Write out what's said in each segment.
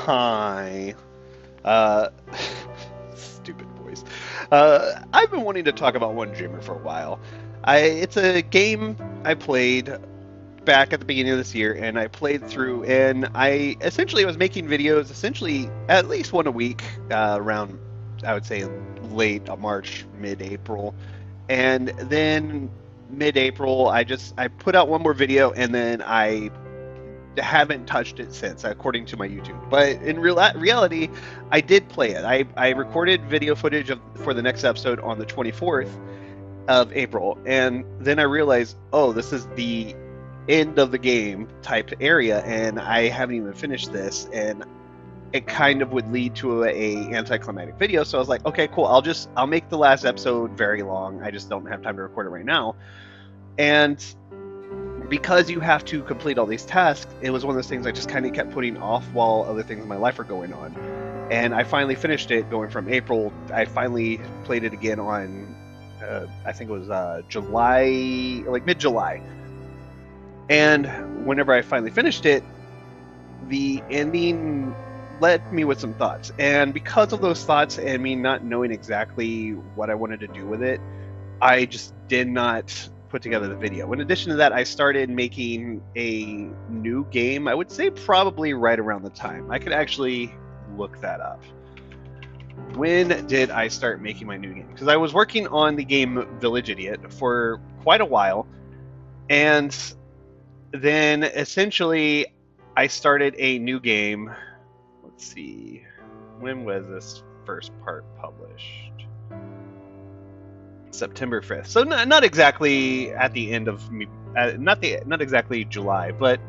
Hi. Uh, stupid voice. I've been wanting to talk about One Dreamer for a while. It's a game I played back at the beginning of this year, and I played through, and I essentially was making videos, essentially at least one a week, around, I would say, late March, mid-April, and then mid-April, I put out one more video, and then I haven't touched it since, according to my YouTube. But in reality, I did play it. I recorded video footage for the next episode on the 24th of April, and then I realized, oh, this is the end of the game type area, and I haven't even finished this, and it kind of would lead to a anticlimactic video. So I was like, okay, cool. I'll make the last episode very long. I just don't have time to record it right now. And because you have to complete all these tasks, it was one of those things I just kind of kept putting off while other things in my life were going on. And I finally finished it going from April. I finally played it again on, I think it was July, like mid-July. And whenever I finally finished it, the ending led me with some thoughts. And because of those thoughts and me not knowing exactly what I wanted to do with it, I just did not put together the video. In addition to that, I started making a new game, I would say probably right around the time. I could actually look that up. When did I start making my new game? Because I was working on the game Village Idiot for quite a while, and then essentially I started a new game. Let's see, when was this first part published? September 5th. So not exactly at the end of me, not exactly July, but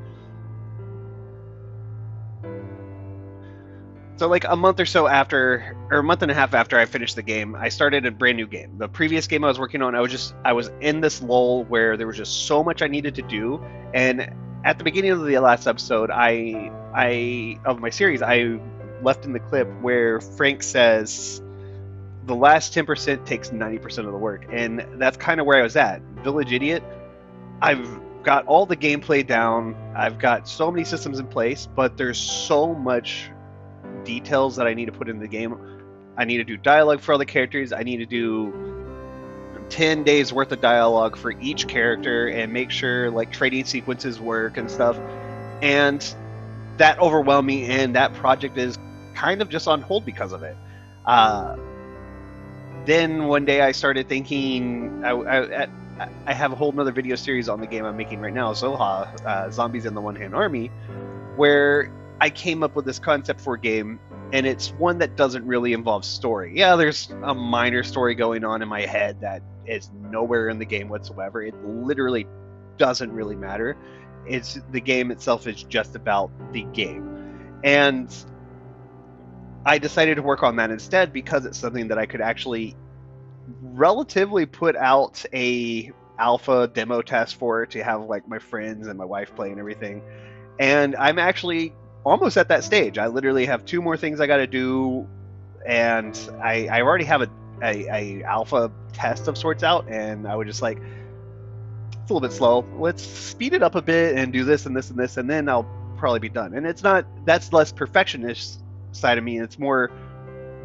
so like a month or so after, or a month and a half after I finished the game, I started a brand new game. The previous game I was working on, I was in this lull where there was just so much I needed to do, and at the beginning of the last episode, I of my series, I left in the clip where Frank says the last 10% takes 90% of the work, and that's kind of where I was at. Village Idiot, I've got all the gameplay down, I've got so many systems in place, but there's so much details that I need to put in the game. I need to do dialogue for all the characters, I need to do 10 days worth of dialogue for each character and make sure like trading sequences work and stuff, and that overwhelmed me, and that project is kind of just on hold because of it. Then one day I started thinking, I have a whole nother video series on the game I'm making right now, Zoha, Zombies in the One Hand Army, where I came up with this concept for a game, and it's one that doesn't really involve story. Yeah, there's a minor story going on in my head that is nowhere in the game whatsoever. It literally doesn't really matter. It's the game itself is just about the game. And I decided to work on that instead because it's something that I could actually relatively put out a alpha demo test for, to have like my friends and my wife play and everything. And I'm actually almost at that stage. I literally have 2 more things I got to do, and I already have a alpha test of sorts out, and I would just like, it's a little bit slow. Let's speed it up a bit and do this and this and this, and then I'll probably be done. And it's not, that's less perfectionist side of me. It's more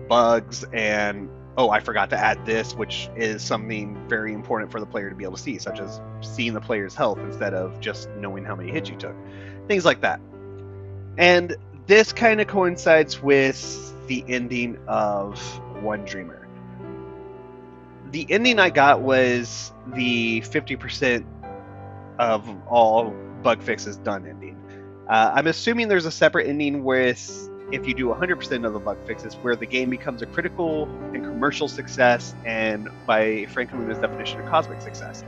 bugs and, oh, I forgot to add this, which is something very important for the player to be able to see, such as seeing the player's health instead of just knowing how many hits you took. Things like that. And this kind of coincides with the ending of One Dreamer. The ending I got was the 50% of all bug fixes done ending. I'm assuming there's a separate ending with, if you do 100% of the bug fixes, where the game becomes a critical and commercial success, and by Frank Luna's definition, a cosmic success.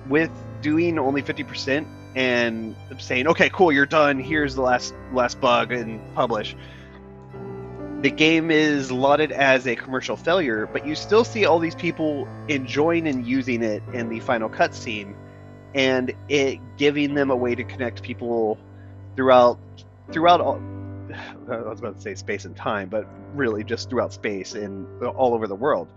With doing only 50% and saying, okay, cool, you're done, here's the last bug, and publish, the game is lauded as a commercial failure, but you still see all these people enjoying and using it in the final cutscene, and it giving them a way to connect people throughout all, I was about to say space and time, but really just throughout space and all over the world.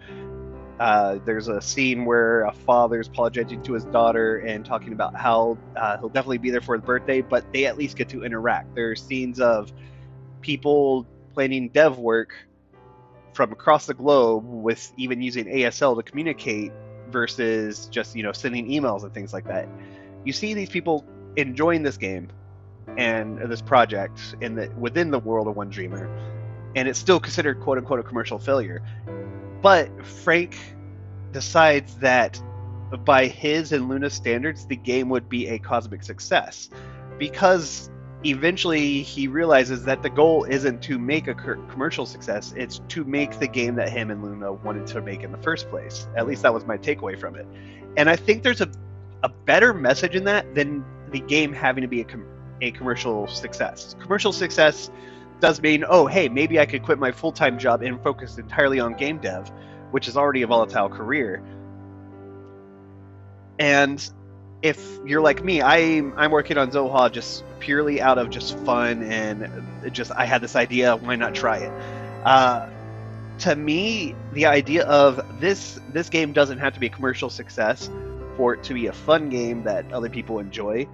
There's a scene where a father's apologizing to his daughter and talking about how he'll definitely be there for his birthday, but they at least get to interact. There's scenes of people planning dev work from across the globe with even using ASL to communicate versus just sending emails and things like that. You see these people enjoying this game and this project within the world of One Dreamer, and it's still considered quote unquote a commercial failure. But Frank decides that by his and Luna's standards, the game would be a cosmic success, because eventually he realizes that the goal isn't to make a commercial success, it's to make the game that him and Luna wanted to make in the first place. At least that was my takeaway from it. And I think there's a better message in that than the game having to be a commercial success. Commercial success does mean, oh, hey, maybe I could quit my full-time job and focus entirely on game dev, which is already a volatile career. And if you're like me, I'm working on Zoha just purely out of just fun and just I had this idea, why not try it? To me, the idea of this game doesn't have to be a commercial success for it to be a fun game that other people enjoy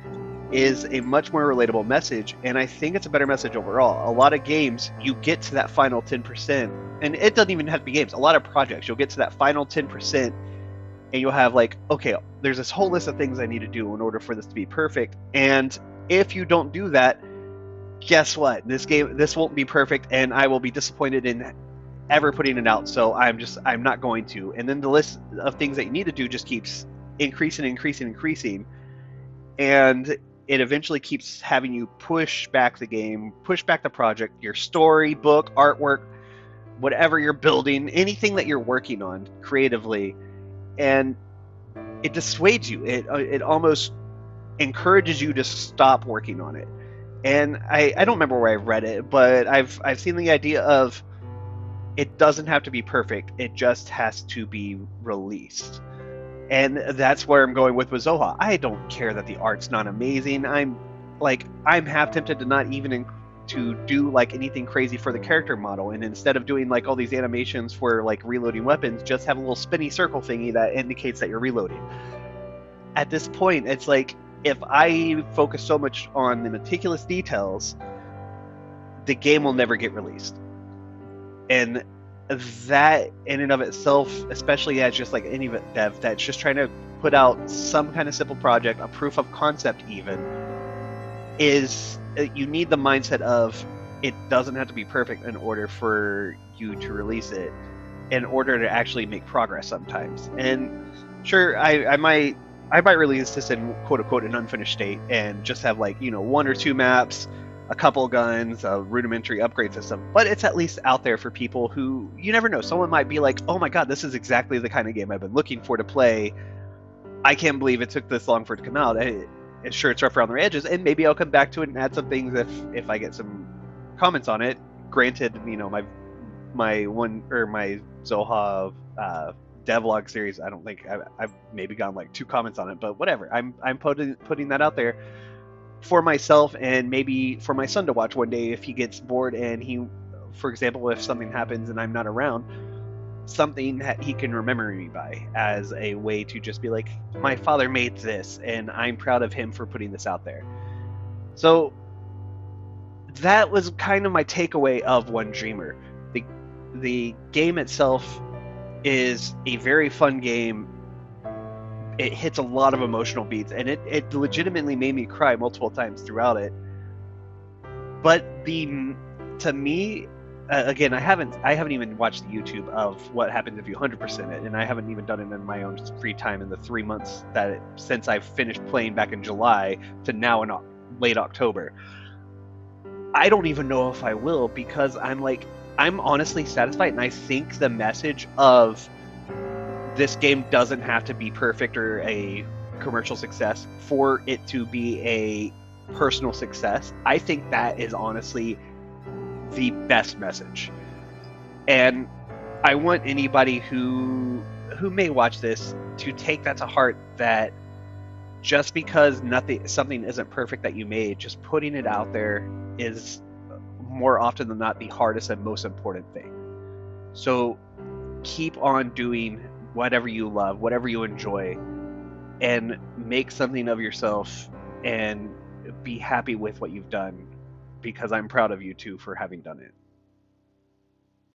is a much more relatable message, and I think it's a better message overall. A lot of games, you get to that final 10%, and it doesn't even have to be games. A lot of projects, you'll get to that final 10%, and you'll have like, okay, there's this whole list of things I need to do in order for this to be perfect, and if you don't do that, guess what? This won't be perfect, and I will be disappointed in ever putting it out, so I'm not going to. And then the list of things that you need to do just keeps increasing, and it eventually keeps having you push back the game, push back the project, your story, book, artwork, whatever you're building, anything that you're working on creatively, and it dissuades you. It almost encourages you to stop working on it. And I don't remember where I read it, but I've seen the idea of it doesn't have to be perfect, it just has to be released. And that's where I'm going with Zoha. I don't care that the art's not amazing. I'm half tempted to not even to do like anything crazy for the character model, and instead of doing like all these animations for like reloading weapons, just have a little spinny circle thingy that indicates that you're reloading. At this point, it's like, if I focus so much on the meticulous details, the game will never get released. And that in and of itself, especially as just like any dev that's just trying to put out some kind of simple project, a proof of concept even, is you need the mindset of it doesn't have to be perfect in order for you to release it, in order to actually make progress sometimes. And sure, I might release this in quote unquote an unfinished state and just have like, one or two maps, a couple guns, a rudimentary upgrade system, but it's at least out there for people who, you never know, someone might be like, oh my god, this is exactly the kind of game I've been looking for to play. I can't believe it took this long for it to come out. Sure, it's rough around the edges, and maybe I'll come back to it and add some things if I get some comments on it. Granted, my Zoha devlog series, I don't think I've maybe gotten like 2 comments on it, but whatever. I'm putting that out there for myself, and maybe for my son to watch one day if he gets bored, and he, for example, if something happens and I'm not around, something that he can remember me by as a way to just be like, my father made this and I'm proud of him for putting this out there. So that was kind of my takeaway of One Dreamer. The game itself is a very fun game. It hits a lot of emotional beats, and it legitimately made me cry multiple times throughout it. But to me, again, I haven't even watched the YouTube of what happens if you 100% it, and I haven't even done it in my own free time in the 3 months since I've finished playing back in July to now in late October. I don't even know if I will, because I'm honestly satisfied, and I think the message of this game doesn't have to be perfect or a commercial success for it to be a personal success. I think that is honestly the best message. And I want anybody who may watch this to take that to heart, that just because something isn't perfect that you made, just putting it out there is more often than not the hardest and most important thing. So keep on doing whatever you love, whatever you enjoy, and make something of yourself and be happy with what you've done. because I'm proud of you two for having done it.